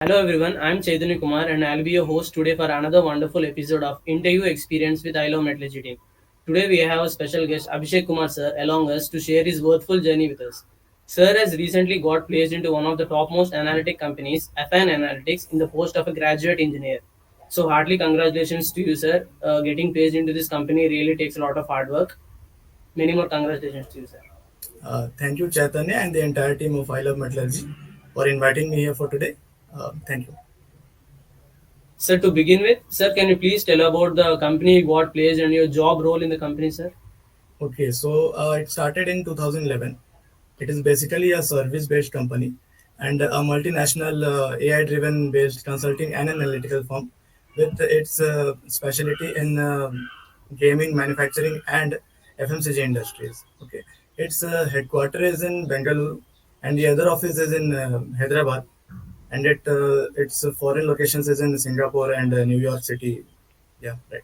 Hello everyone, I'm Chaitanya Kumar and I'll be your host today for another wonderful episode of Interview Experience with Metallurgy team. Today we have a special guest Abhishek Kumar sir along us to share his worthful journey with us. Sir has recently got placed into one of the topmost analytic companies, Affine Analytics, in the post of a graduate engineer. So heartily congratulations to you sir. Getting placed into this company really takes a lot of hard work. Many more congratulations to you sir. Thank you, Chaitanya, and the entire team of I Love Metallurgy for inviting me here for today. Thank you. Sir, to begin with, sir, can you please tell about the company you got placed and your job role in the company, sir? Okay, so it started in 2011. It is basically a service-based company and a multinational AI-driven based consulting and analytical firm with its specialty in gaming, manufacturing, and FMCG industries. Okay, its headquarters is in Bengaluru, and the other office is in Hyderabad, and its foreign locations is in Singapore and New York City. Yeah, right.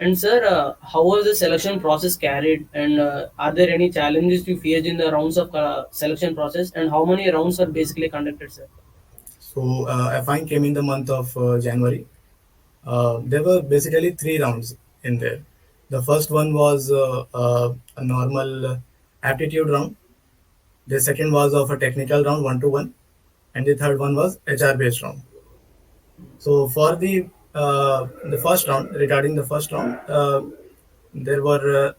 And sir, how was the selection process carried? And are there any challenges you faced in the rounds of selection process? And how many rounds are basically conducted, sir? So Affine came in the month of January. There were basically three rounds in there. The first one was a normal aptitude round. The second was of a technical round, one to one, and the third one was HR based round. So for the first round, regarding the first round, there were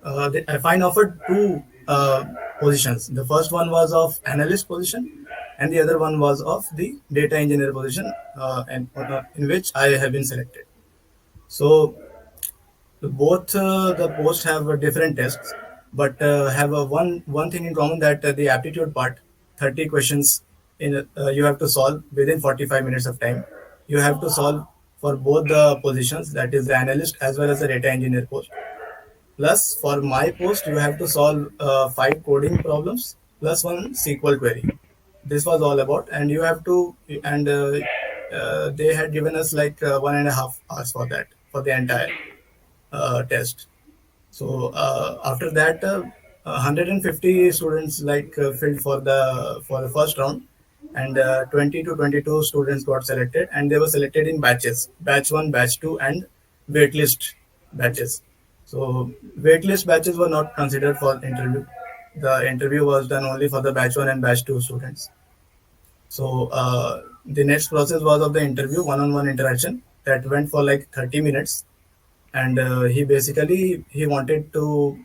Affine offered two positions. The first one was of analyst position, and the other one was of the data engineer position, and in which I have been selected. So both the posts have different tests, but have a one thing in common, that the aptitude part, 30 questions in you have to solve within 45 minutes of time. You have to solve for both the positions, that is the analyst as well as the data engineer post. Plus, for my post, you have to solve five coding problems plus one SQL query. This was all about, and you have to, and they had given us like 1.5 hours for that, for the entire test. So after that, 150 students filled for the first round, and 20 to 22 students got selected, and they were selected in batches: batch one, batch two, and waitlist batches. So waitlist batches were not considered for interview. The interview was done only for the batch one and batch two students. So the next process was of the interview, one-on-one interaction that went for like 30 minutes, and he wanted to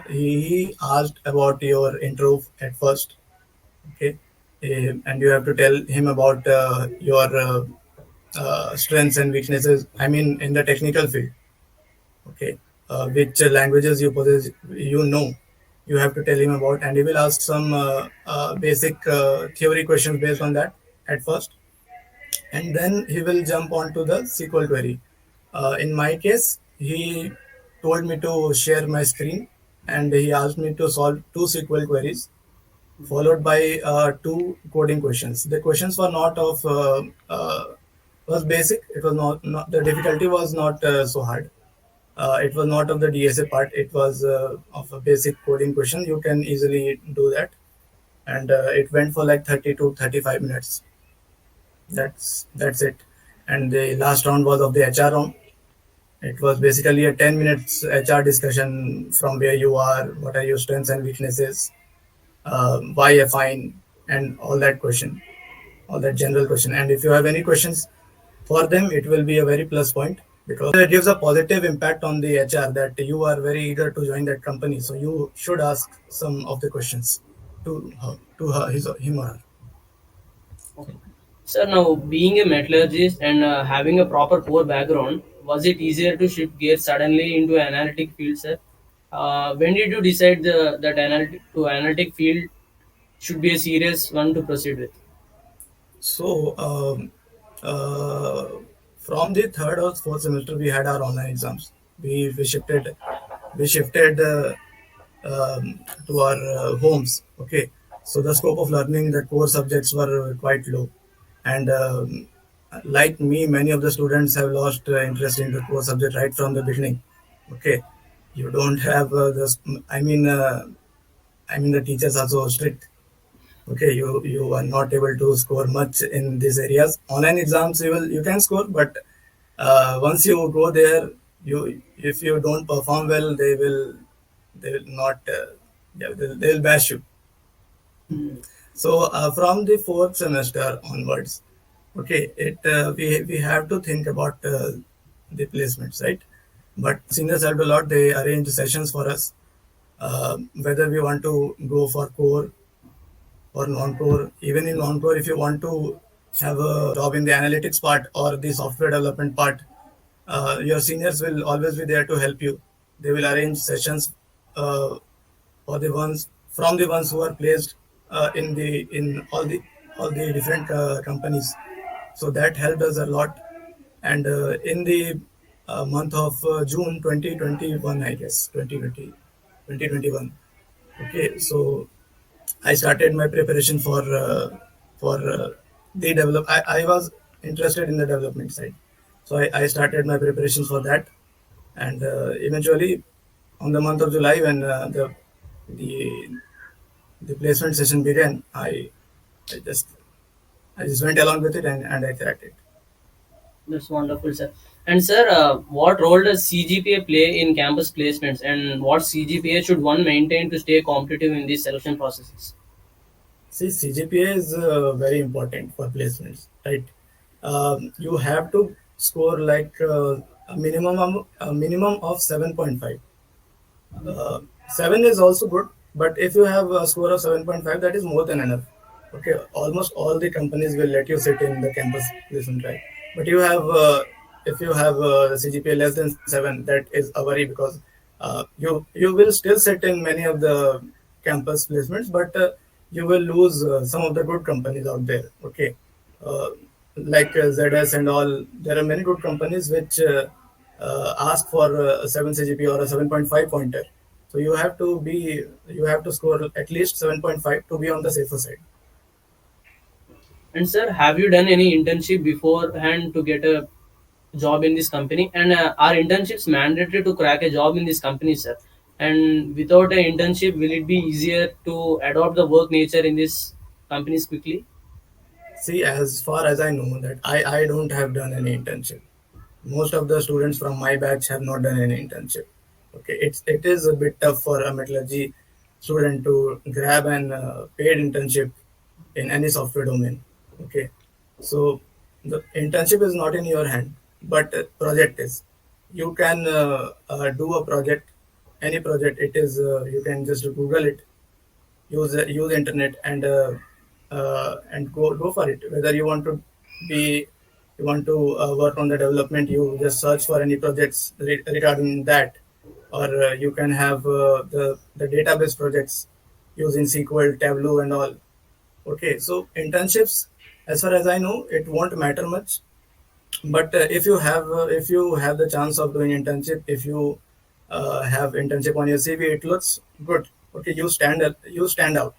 he asked about your intro at first. Okay. And you have to tell him about your strengths and weaknesses, I mean in the technical field. Okay. Which languages you possess, you have to tell him about, and he will ask some basic theory questions based on that at first, and then he will jump onto the SQL query. In my case, he told me to share my screen, and he asked me to solve two SQL queries followed by two coding questions. The questions were not of was basic. It was not the difficulty was not so hard. It was not of the DSA part. It was of a basic coding question. You can easily do that, and it went for like 30 to 35 minutes. That's it. And the last round was of the HR round. It was basically a 10 minutes HR discussion, from where you are, what are your strengths and weaknesses, why a fine, and all that general question. And if you have any questions for them, it will be a very plus point, because it gives a positive impact on the HR that you are very eager to join that company. So you should ask some of the questions to him or her. Okay. Sir, now being a metallurgist and having a proper core background, was it easier to shift gears suddenly into analytic field, sir? When did you decide that analytic field should be a serious one to proceed with? So uh, from the third or fourth semester, we had our online exams. We shifted to our homes. Okay, so the scope of learning, the core subjects were quite low, and like me, many of the students have lost interest in the core subject right from the beginning. Okay, you don't have I mean the teachers are so strict. Okay, you are not able to score much in these areas. Online exams you can score, but once you go there, you if you don't perform well, they will not yeah, they'll bash you. So from the fourth semester onwards, okay, it we have to think about the placements, right? But seniors helped a lot. They arrange sessions for us, whether we want to go for core or non-core. Even in non-core, if you want to have a job in the analytics part or the software development part, your seniors will always be there to help you. They will arrange sessions uh, for the ones from the ones who are placed in all the different companies. So that helped us a lot. And in the month of June 2021, I guess 2021. Okay, so I started my preparation for the develop. I was interested in the development side, so I started my preparations for that, and eventually, on the month of July when the the placement session began, I just I just went along with it and I cracked it. That's wonderful, sir. And sir, what role does CGPA play in campus placements, and what CGPA should one maintain to stay competitive in these selection processes? See, CGPA is very important for placements, right? You have to score like a minimum of 7.5. 7 is also good, but if you have a score of 7.5, that is more than enough. Okay, almost all the companies will let you sit in the campus placement, right? But if you have CGPA less than 7, that is a worry because you will still sit in many of the campus placements, but you will lose some of the good companies out there. Okay, uh, like ZS and all, there are many good companies which ask for a 7 CGP or a 7.5 pointer. So you have to score at least 7.5 to be on the safer side. And sir, have you done any internship beforehand to get a job in this company? And are internships mandatory to crack a job in this company, sir? And without an internship, will it be easier to adopt the work nature in these companies quickly? See, as far as I know, that I don't have done any internship. Most of the students from my batch have not done any internship. Okay, it is a bit tough for a metallurgy student to grab an paid internship in any software domain. Okay, so the internship is not in your hand, but project is. You can do a project, any project. It is you can just Google it, use internet and go for it. Whether be you want to work on the development, you just search for any projects regarding that, or you can have the database projects using SQL, Tableau, and all. Okay, so internships, as far as I know, it won't matter much. But if you have the chance of doing internship, if you have internship on your CV, it looks good. Okay, you stand out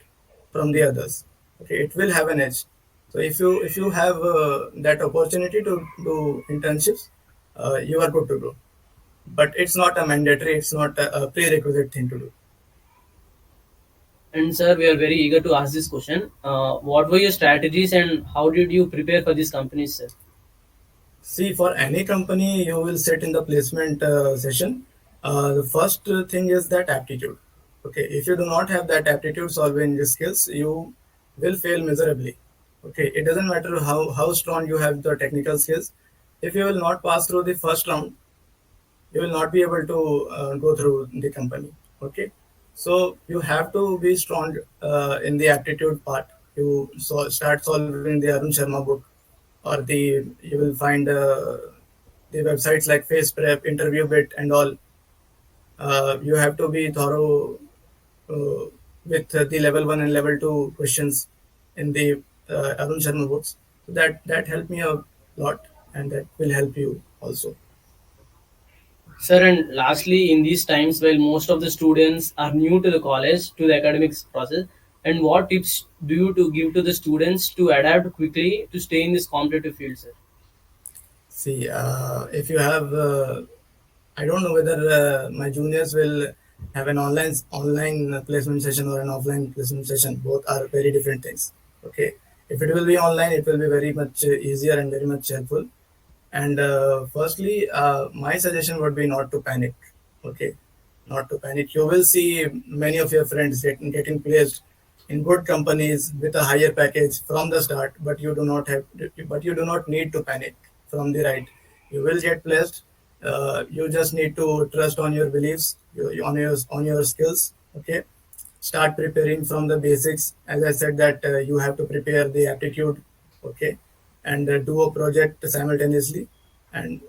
from the others. Okay, it will have an edge. So if you have that opportunity to do internships, you are good to go. But it's not a mandatory, it's not a prerequisite thing to do. And sir, we are very eager to ask this question. What were your strategies and how did you prepare for these companies, sir? See, for any company, you will sit in the placement session. The first thing is that aptitude. Okay, if you do not have that aptitude solving skills, you will fail miserably. Okay, it doesn't matter how strong you have the technical skills. If you will not pass through the first round, you will not be able to go through the company. Okay, so you have to be strong in the aptitude part. Start solving the Arun Sharma book, or you will find the websites like face prep, interview bit, and all. You have to be thorough uh, with the level 1 and level 2 questions in the Arun Sharma books. So that helped me a lot, and that will help you also. Sir, and lastly, in these times, while most of the students are new to the college, to the academics process, and what tips do you to give to the students to adapt quickly to stay in this competitive field, sir? See, if you have, I don't know whether my juniors will have an online placement session or an offline placement session. Both are very different things. Okay, if it will be online, it will be very much easier and very much helpful. And firstly, my suggestion would be not to panic. Okay, not to panic. You will see many of your friends getting placed in good companies with a higher package from the start, but you do not need to panic from the right. You will get placed. You just need to trust on your beliefs, on your skills. Okay, start preparing from the basics. As I said, that you have to prepare the aptitude. Okay, and do a project simultaneously, and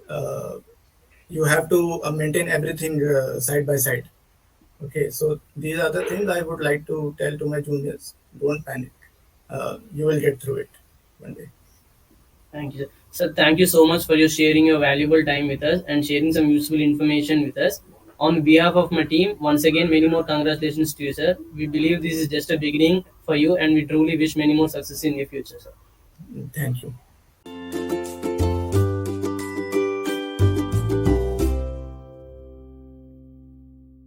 you have to maintain everything side by side. Okay, so these are the things I would like to tell to my juniors. Don't panic. You will get through it one day. Thank you, sir. Sir, thank you so much for your sharing your valuable time with us and sharing some useful information with us. On behalf of my team, once again, many more congratulations to you, sir. We believe this is just a beginning for you, and we truly wish many more success in your future, sir. Thank you.